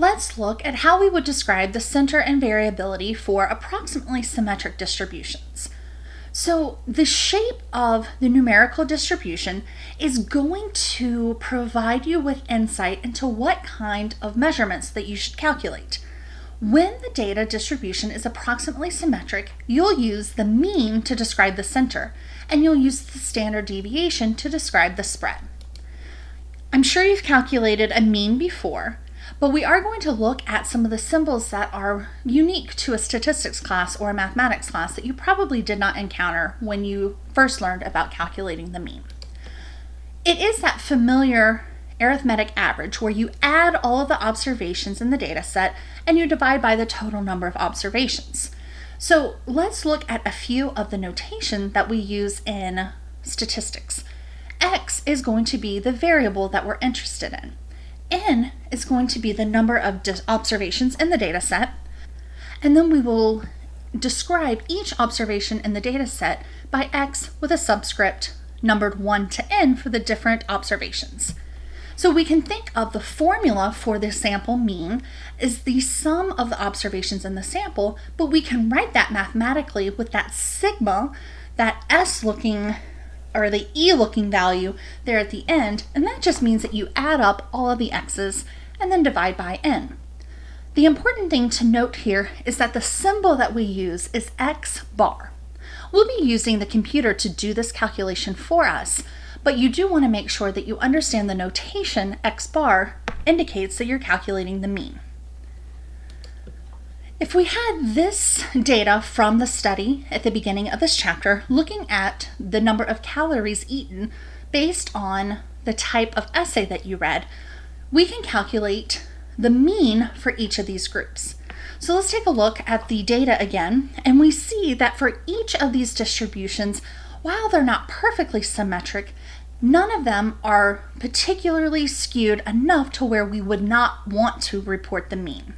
Let's look at how we would describe the center and variability for approximately symmetric distributions. So the shape of the numerical distribution is going to provide you with insight into what kind of measurements that you should calculate. When the data distribution is approximately symmetric, you'll use the mean to describe the center, and you'll use the standard deviation to describe the spread. I'm sure you've calculated a mean before, but we are going to look at some of the symbols that are unique to a statistics class or a mathematics class that you probably did not encounter when you first learned about calculating the mean. It is that familiar arithmetic average where you add all of the observations in the data set and you divide by the total number of observations. So let's look at a few of the notation that we use in statistics. X is going to be the variable that we're interested in. N is going to be the number of observations in the data set, and then we will describe each observation in the data set by X with a subscript numbered 1 to N for the different observations. So we can think of the formula for the sample mean as the sum of the observations in the sample, but we can write that mathematically with that sigma, that S looking or the E looking value there at the end, and that just means that you add up all of the X's and then divide by N. The important thing to note here is that the symbol that we use is X bar. We'll be using the computer to do this calculation for us, but you do want to make sure that you understand the notation X bar indicates that you're calculating the mean. If we had this data from the study at the beginning of this chapter, looking at the number of calories eaten based on the type of essay that you read, we can calculate the mean for each of these groups. So let's take a look at the data again, and we see that for each of these distributions, while they're not perfectly symmetric, none of them are particularly skewed enough to where we would not want to report the mean.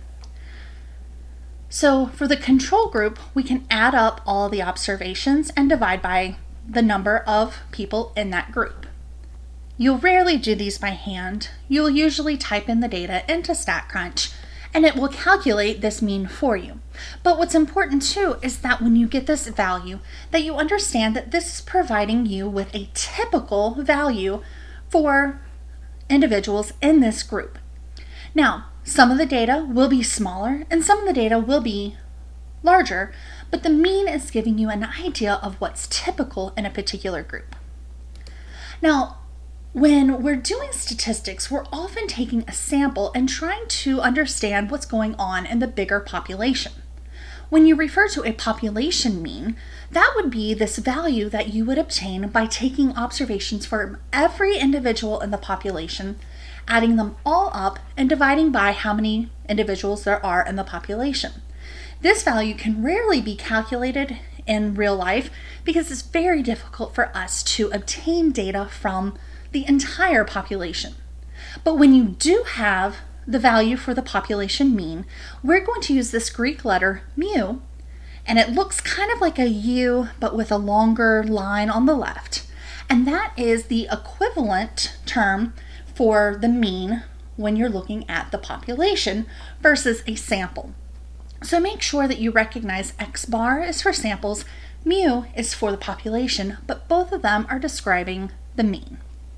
So for the control group, we can add up all the observations and divide by the number of people in that group. You'll rarely do these by hand. You'll usually type in the data into StatCrunch, and it will calculate this mean for you. But what's important too is that when you get this value, that you understand that this is providing you with a typical value for individuals in this group. Now, some of the data will be smaller and some of the data will be larger, but the mean is giving you an idea of what's typical in a particular group. Now, when we're doing statistics, we're often taking a sample and trying to understand what's going on in the bigger population. When you refer to a population mean, that would be this value that you would obtain by taking observations from every individual in the population, adding them all up and dividing by how many individuals there are in the population. This value can rarely be calculated in real life because it's very difficult for us to obtain data from the entire population. But when you do have the value for the population mean, we're going to use this Greek letter mu, and it looks kind of like a U but with a longer line on the left. And that is the equivalent term for the mean when you're looking at the population versus a sample. So make sure that you recognize X bar is for samples, mu is for the population, but both of them are describing the mean.